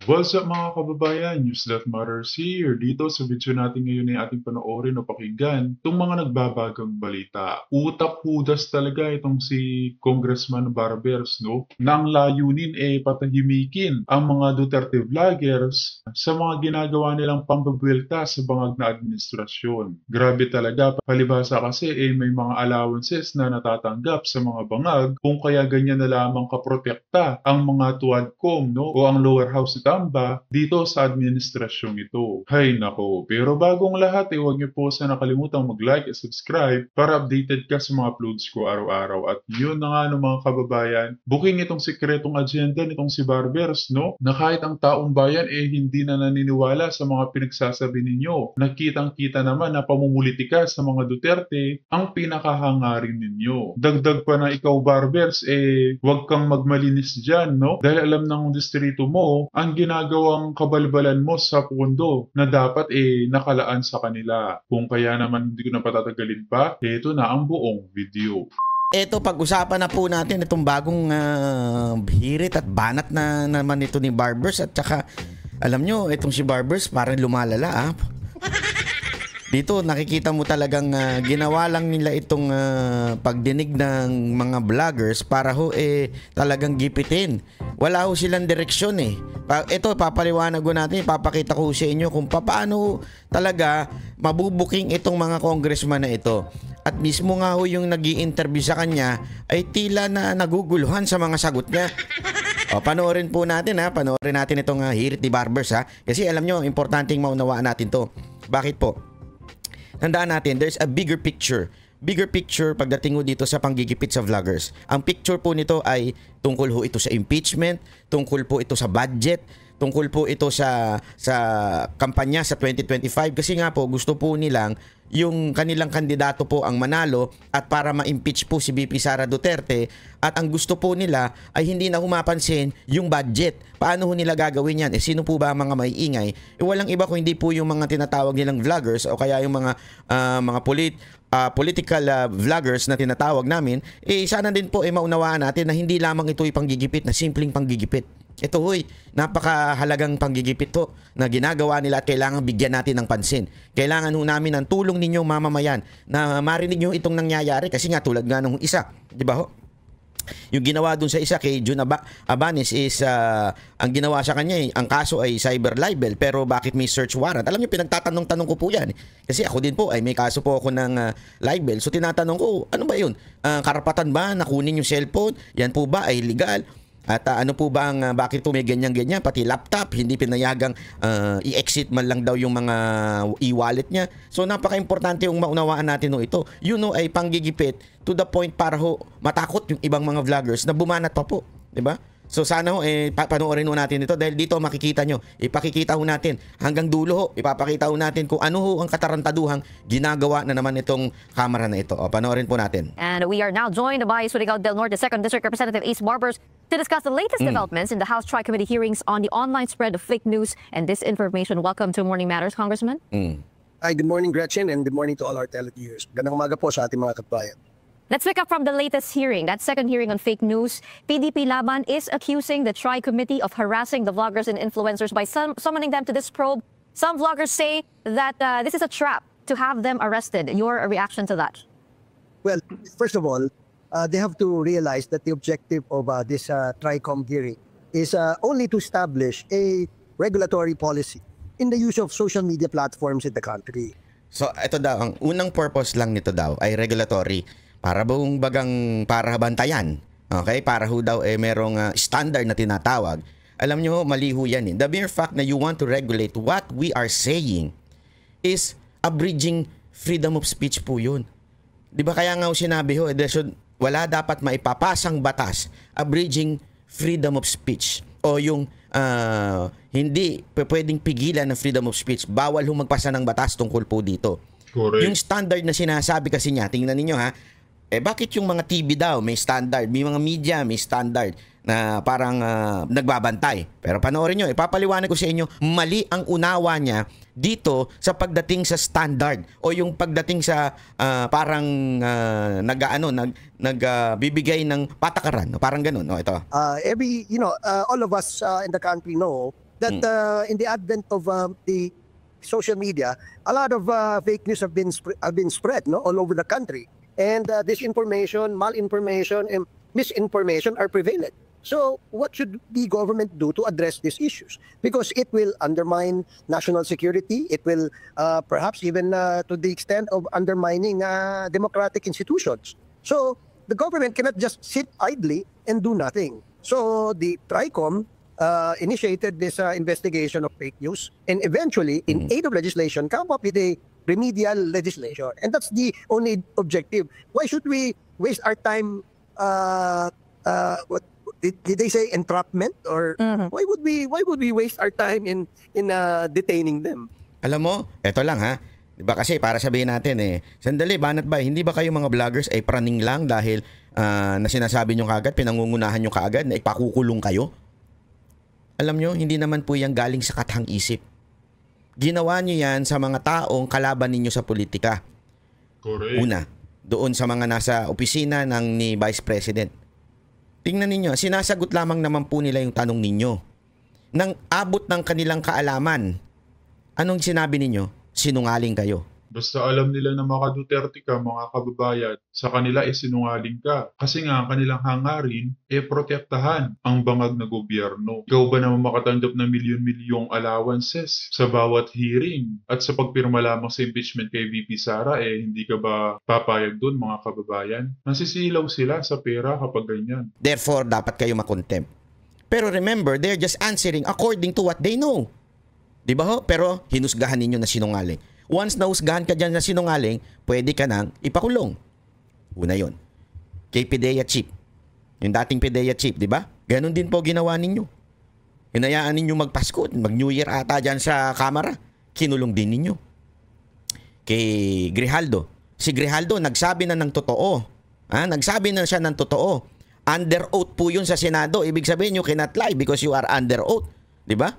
What's up mga kababayan? News That Matters here. Dito sa video natin ngayon ay ating panoorin o pakinggan itong mga nagbabagang balita. Utap-hudas talaga itong si Congressman Barbers, no? Na ang layunin patahimikin ang mga Duterte vloggers sa mga ginagawa nilang pambabwelta sa bangag na administrasyon. Grabe talaga. Palibhasa kasi may mga allowances na natatanggap sa mga bangag kung kaya ganyan na lamang kaprotekta ang mga tuwadcom, no? O ang lower house ni Tamba dito sa administrasyong ito. Hay nako. Pero bagong lahat, huwag niyo po sana kalimutang mag-like at subscribe para updated ka sa mga uploads ko araw-araw. At yun na nga no, mga kababayan, booking itong sekretong agenda nitong si Barbers, no? Na kahit ang taong bayan hindi na naniniwala sa mga pinagsasabi ninyo. Nakitang-kita naman na pamumulitika sa mga Duterte ang pinakahangarin ninyo. Dagdag pa na ikaw, Barbers, huwag kang magmalinis dyan, no? Dahil alam ng distrito mo ang ginagawang kabalbalan mo sa pundo na dapat nakalaan sa kanila. Kung kaya naman hindi ko na patatagalin pa, ito na ang buong video. Ito, pag-usapan na po natin itong bagong hirit at banat na naman ito ni Barbers. At saka, alam nyo, itong si Barbers parang lumalala. Dito, nakikita mo talagang ginawa lang nila itong pagdinig ng mga vloggers para talagang gipitin. Wala ho silang direksyon eh. Ito, papaliwanag ko natin, papakita ko sa inyo kung paano talaga mabubuking itong mga congressman na ito. At mismo nga ho yung nag-i-interview sa kanya ay tila na naguguluhan sa mga sagot niya. Panoorin po natin panoorin natin itong hirit ni Barbers kasi alam nyo, importanteng maunawaan natin to. Bakit po? Tandaan natin, there's a bigger picture. Bigger picture pagdating ho dito sa panggigipit sa vloggers. Ang picture po nito ay tungkol ho ito sa impeachment, tungkol po ito sa budget, tungkol po ito sa kampanya sa 2025 kasi nga po gusto po nilang yung kanilang kandidato po ang manalo at para ma-impeach po si VP Sara Duterte at ang gusto po nila ay hindi na humapansin yung budget. Paano ho nila gagawin yan? Sino po ba ang mga maiingay? Walang iba kung hindi po yung mga tinatawag nilang vloggers o kaya yung mga political vloggers na tinatawag namin. Sana din po maunawaan natin na hindi lamang ito ay panggigipit na simpleng panggigipit. Ito napakahalagang panggigipit to na ginagawa nila at kailangan bigyan natin ng pansin. Kailangan ho namin ng tulong ninyong mamamayan na marinig nyo itong nangyayari kasi nga tulad nga nung isa, di ba ho? Yung ginawa dun sa isa kay Jun Abanes is ang ginawa sa kanya ang kaso ay cyber libel pero bakit may search warrant? Alam niyo, pinagtatanong-tanong ko po yan. Kasi ako din po ay may kaso po ako ng libel. So tinatanong ko, ano ba yun? Karapatan ba na kunin yung cellphone? Yan po ba ay legal? At ano po ba ang bakit po may ganyan-ganyan pati laptop hindi pinayagang i-exit man lang daw yung mga e-wallet niya. So napaka-importante yung maunawaan natin ito. Ay panggigipit to the point para matakot yung ibang mga vloggers na bumanat pa po, 'di ba? So sana panoorin natin ito dahil dito makikita nyo, ipakikita natin hanggang dulo ipapakita natin kung ano ang katarantaduhang ginagawa na naman itong kamera na ito. Panoorin po natin. And we are now joined by Surigao del Norte 2nd District Representative Ace Barbers to discuss the latest developments in the House Tri-Committee hearings on the online spread of fake news and disinformation. Welcome to Morning Matters, Congressman. Hi, good morning Gretchen and good morning to all our televiewers. Magandang umaga po sa ating mga kabayan. Let's pick up from the latest hearing, that second hearing on fake news. PDP Laban is accusing the Tri-Committee of harassing the vloggers and influencers by summoning them to this probe. Some vloggers say that this is a trap to have them arrested. Your reaction to that? Well, first of all, they have to realize that the objective of this TRICOM hearing is only to establish a regulatory policy in the use of social media platforms in the country. So ito daw, ang unang purpose lang nito daw ay regulatory. Para para bantayan. Okay? Para daw merong standard na tinatawag. Alam nyo, mali yan. The mere fact na you want to regulate what we are saying is abridging freedom of speech po yun. Di ba kaya nga sinabi wala dapat maipapasang batas abridging freedom of speech o yung hindi pwedeng pigilan ng freedom of speech. Bawal magpasa ng batas tungkol po dito. Correct. Yung standard na sinasabi kasi niya, tingnan ninyo bakit yung mga TV daw may standard, may mga media may standard na parang nagbabantay. Pero panoorin nyo, ipapaliwanag ko sa inyo, mali ang unawa niya dito sa pagdating sa standard o yung pagdating sa parang nagbibigay ng patakaran, parang ganun. Ito. All of us in the country know that in the advent of the social media, a lot of fake news have been spread, no, all over the country, and disinformation, malinformation, and misinformation are prevalent. So, what should the government do to address these issues? Because it will undermine national security. It will perhaps even to the extent of undermining democratic institutions. So, the government cannot just sit idly and do nothing. So, the TRICOM initiated this investigation of fake news, and eventually, in aid of legislation, come up with a remedial legislation. And that's the only objective. Why should we waste our time? What did they say, entrapment? Or why would we waste our time in detaining them? Alam mo, eto lang ha. Diba kasi para sabihin natin sandali, banat ba, hindi ba kayo mga vloggers ay praning lang dahil na sinasabi nyo kaagad, pinangungunahan nyo kaagad na ipakukulong kayo? Alam nyo, hindi naman po yan galing sa kathang isip. Ginawa nyo yan sa mga taong kalaban ninyo sa politika. Correct. Una, doon sa mga nasa opisina ni Vice President. Tingnan ninyo, sinasagot lamang naman po nila yung tanong ninyo. Nang abot ng kanilang kaalaman, anong sinabi ninyo? Sinungaling kayo. Basta alam nila na mga Duterte ka, mga kababayan, sa kanila sinungaling ka. Kasi nga, ang kanilang hangarin, protektahan ang bangag na gobyerno. Ikaw ba naman makatanggap ng milyon-milyong allowances sa bawat hearing? At sa pagpirma lamang sa impeachment kay VP Sara, hindi ka ba papayag doon, mga kababayan? Nasisilaw sila sa pera kapag ganyan. Therefore, dapat kayo makontempt. Pero remember, they're just answering according to what they know. Di ba ho? Pero hinusgahan ninyo na sinungaling. Once nahusgahan ka dyan na sinungaling, pwede ka nang ipakulong. Una yon. Kay PIDEA Chief. Yung dating PIDEA Chief, di ba? Ganon din po ginawa ninyo. Hinayaan ninyo magpasko, mag-New Year ata dyan sa kamera. Kinulong din ninyo. Kay Grijaldo. Si Grijaldo, nagsabi na ng totoo. Nagsabi na siya ng totoo. Under oath po yun sa Senado. Ibig sabihin, you cannot lie because you are under oath. Di ba?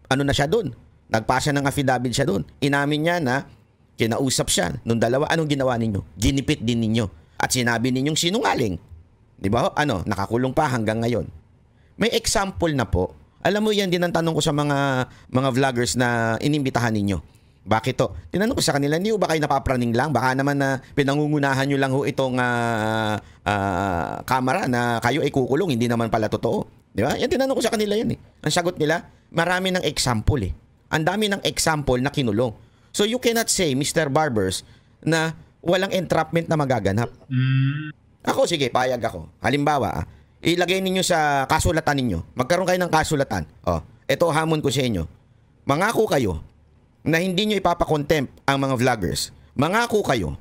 Ano na siya doon? Nagpasa ng affidavit siya doon. Inamin niya na kinausap siya nung dalawa. Anong ginawa ninyo? Ginipit din ninyo. At sinabi ninyong sinungaling. Di ba? Nakakulong pa hanggang ngayon. May example na po. Alam mo yan din ang tanong ko sa mga vloggers na inimbitahan ninyo. Bakit to? Tinanong ko sa kanila, hindi ba kayo napapraning lang? Baka naman na pinangungunahan nyo lang itong kamera na kayo ay kukulong. Hindi naman pala totoo. Di ba? Yan tinanong ko sa kanila yan. Ang sagot nila, marami ng example Ang dami ng example na kinulong. So you cannot say, Mr. Barbers, na walang entrapment na magaganap. Ako, sige, payag ako. Halimbawa, ilagay ninyo sa kasulatan ninyo. Magkaroon kayo ng kasulatan. Ito hamon ko sa inyo. Mangako kayo na hindi nyo ipapakontempt ang mga vloggers. Mangako kayo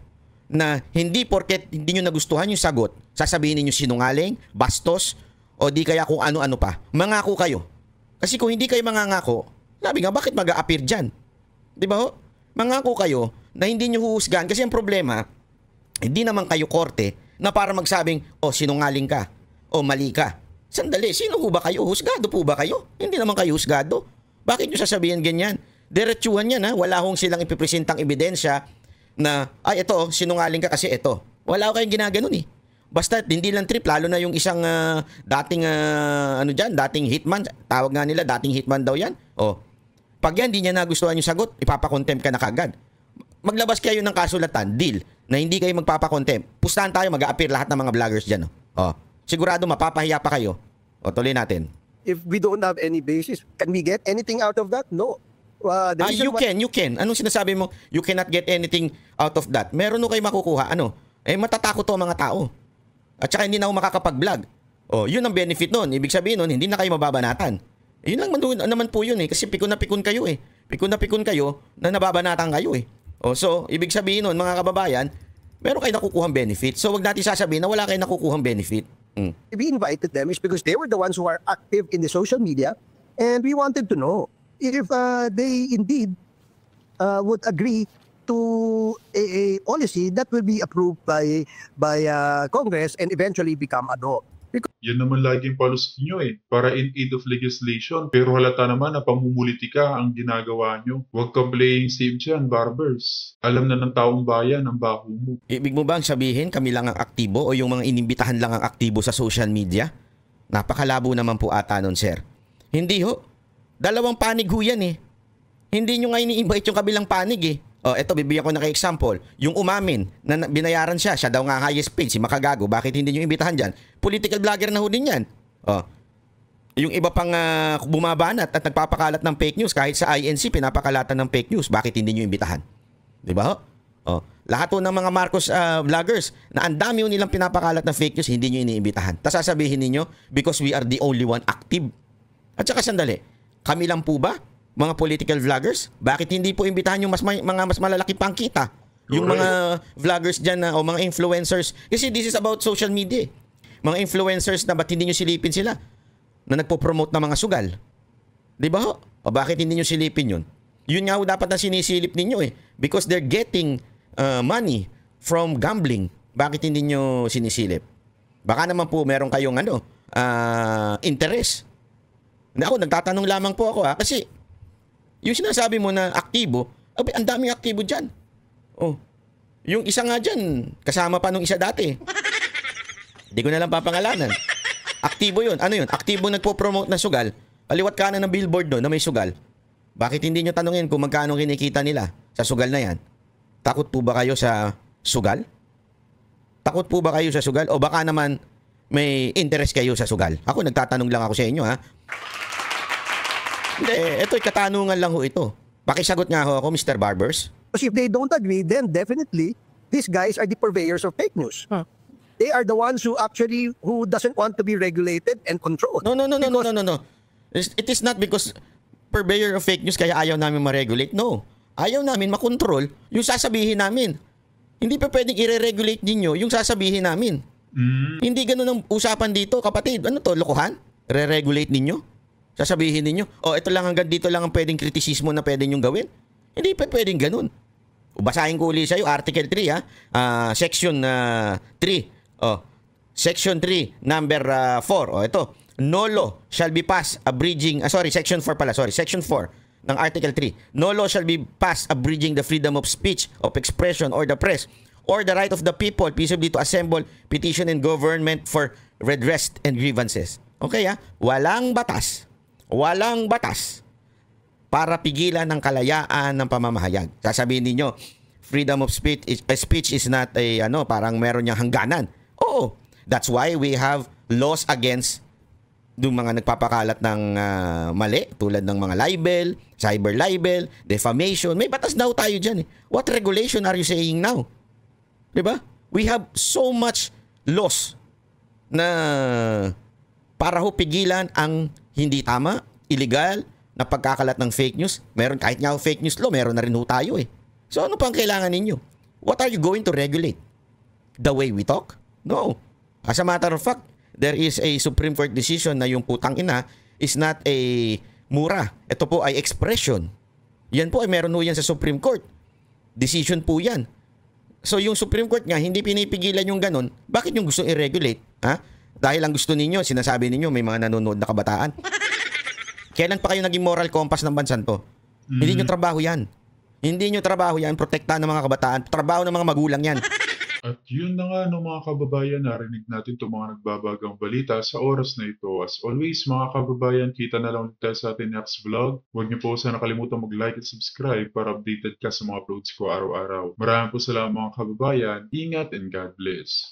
na hindi porket hindi nyo nagustuhan yung sagot, sasabihin ninyo sinungaling, bastos, o di kaya kung ano-ano pa. Mangako kayo. Kasi kung hindi kayo mangangako, sabi nga, bakit mag-a-appear dyan? Di ba ho? Mangako kayo na hindi nyo huhusgahan. Kasi ang problema, hindi naman kayo korte na para magsabing, sinungaling ka, mali ka. Sandali, sino ho ba kayo? Husgado po ba kayo? Hindi naman kayo husgado. Bakit nyo sasabihin ganyan? Diretsuhan yan wala hong silang ipipresentang ebidensya na, ito, sinungaling ka kasi ito. Wala ko kayong ginaganon Basta hindi lang trip, lalo na yung isang dating dating hitman, tawag nga nila, dating hitman daw yan. Pag yan, hindi niya nagustuhan yung sagot, ipapakontempt ka na kagad. Maglabas kayo ng kasulatan, deal, na hindi kayo magpapakontempt. Pustahan tayo, mag-a-appear lahat ng mga vloggers dyan. Sigurado mapapahiya pa kayo. Tuloy natin. If we don't have any basis, can we get anything out of that? No. You can. Anong sinasabi mo? You cannot get anything out of that. Meron kayo makukuha. Matatakot to ang mga tao. At saka hindi na ako makakapag-vlog. Yun ang benefit nun. Ibig sabihin nun, hindi na kayo mababanatan. Yun lang naman po yun kasi pikon na pikon kayo Pikon na pikon kayo na nababanatan kayo So, ibig sabihin nun, mga kababayan, meron kayo nakukuhang benefit. So, wag natin sasabihin na wala kayo nakukuhang benefit. We invited them is because they were the ones who are active in the social media, and we wanted to know if they indeed would agree to a policy that will be approved by Congress and eventually become a law. Yan naman laging palusot nyo para in aid of legislation. Pero halata naman na pamumulitika ang ginagawa nyo. Huwag kang playing safe dyan, Barbers. Alam na ng taong bayan ang baho mo. Ibig mo bang sabihin kami lang ang aktibo o yung mga inimbitahan lang ang aktibo sa social media? Napakalabo naman po ata nun, sir. Hindi ho. Dalawang panig ho yan eh. Hindi nyo nga ini-invite yung kabilang panig eh. Oh, eto, bibigyan ko na kay example. Yung umamin na binayaran siya daw nga highest paid, si Makagago. Bakit hindi nyo imbitahan dyan? Political vlogger na ho din yan. Oh. Yung iba pang bumabanat at nagpapakalat ng fake news, kahit sa INC, pinapakalatan ng fake news. Bakit hindi nyo imbitahan? Di ba ho? Oh. Lahat ho ng mga Marcos vloggers na ang dami ho nilang pinapakalat ng fake news, hindi nyo iniimbitahan. Tapos sasabihin ninyo, because we are the only one active. At saka sandali, kami lang po ba? Mga political vloggers, bakit hindi po imbitahan yung mga mas malalaki pang kita? Yung mga vloggers dyan o mga influencers. Kasi this is about social media. Mga influencers na ba't hindi nyo silipin sila? Na nagpo-promote ng mga sugal. Di ba ho? O bakit hindi nyo silipin yun? Yun nga ho dapat na sinisilip ninyo eh. Because they're getting money from gambling. Bakit hindi nyo sinisilip? Baka naman po meron kayong interest. Ako, nagtatanong lamang po ako kasi yung sinasabi mo na aktibo, ang daming aktibo dyan. Oh. Yung isa nga dyan, kasama pa nung isa dati. Hindi ko na lang papangalanan. Aktibo yun. Ano yun? Aktibo nagpo-promote na sugal. Kaliwat kanan ng billboard doon na may sugal. Bakit hindi nyo tanungin kung magkano kinikita nila sa sugal na yan? Takot po ba kayo sa sugal? Takot po ba kayo sa sugal? O baka naman may interest kayo sa sugal? Ako, nagtatanong lang ako sa inyo ha. Hindi, ito'y katanungan lang ho ito. Pakisagot nga ho ako, Mr. Barbers. Because if they don't agree, then definitely these guys are the purveyors of fake news. They are the ones who doesn't want to be regulated and controlled. No. It is not because purveyor of fake news kaya ayaw namin ma-regulate. No. Ayaw namin makontrol yung sasabihin namin. Hindi pa pwedeng i-regulate ninyo yung sasabihin namin. Hindi ganun ang usapan dito, kapatid. Ano to, lokohan? Re-regulate ninyo? Sasabihin ninyo, ito lang hanggang dito lang ang pwedeng kritisismo na pwede nyong gawin. Hindi pa pwedeng ganun. Basahin ko ulit sa'yo, Article 3, Section 3. Section 3, number 4. Ito. No law shall be passed abridging, Section 4 pala, Section 4 ng Article 3. No law shall be passed abridging the freedom of speech, of expression, or the press, or the right of the people peaceably to assemble, petition, and government for redress and grievances. Okay Walang batas para pigilan ng kalayaan ng pamamahayag. Sasabihin ninyo, freedom of speech is not parang meron niyang hangganan. Oo, that's why we have laws against yung mga nagpapakalat ng mali, tulad ng mga libel, cyber libel, defamation. May batas daw tayo dyan. What regulation are you saying now? Diba? We have so much laws na para ho pigilan ang hindi tama, illegal, na pagkakalat ng fake news. Meron, kahit nga fake news law, meron na rin ho tayo eh. So ano pang kailangan ninyo? What are you going to regulate? The way we talk? No. As a matter of fact, there is a Supreme Court decision na yung putang ina is not a mura. Ito po ay expression. Yan po ay meron ho yan sa Supreme Court. Decision po yan. So yung Supreme Court nga, hindi pinipigilan yung ganun. Bakit yung gusto i-regulate? Dahil ang gusto ninyo, sinasabi ninyo may mga nanonood na kabataan. Kailan pa kayo naging moral compass ng bansan to? Hindi nyo trabaho yan. Hindi nyo trabaho yan, protektahan ng mga kabataan. Trabaho ng mga magulang yan. At yun na nga mga kababayan, narinig natin itong mga nagbabagang balita sa oras na ito. As always mga kababayan, kita na lang ulit tayo sa ating next vlog. Huwag niyo po sana nakalimutan mag-like at subscribe para updated ka sa mga uploads ko araw-araw. Maraming po salamat mga kababayan. Ingat and God bless.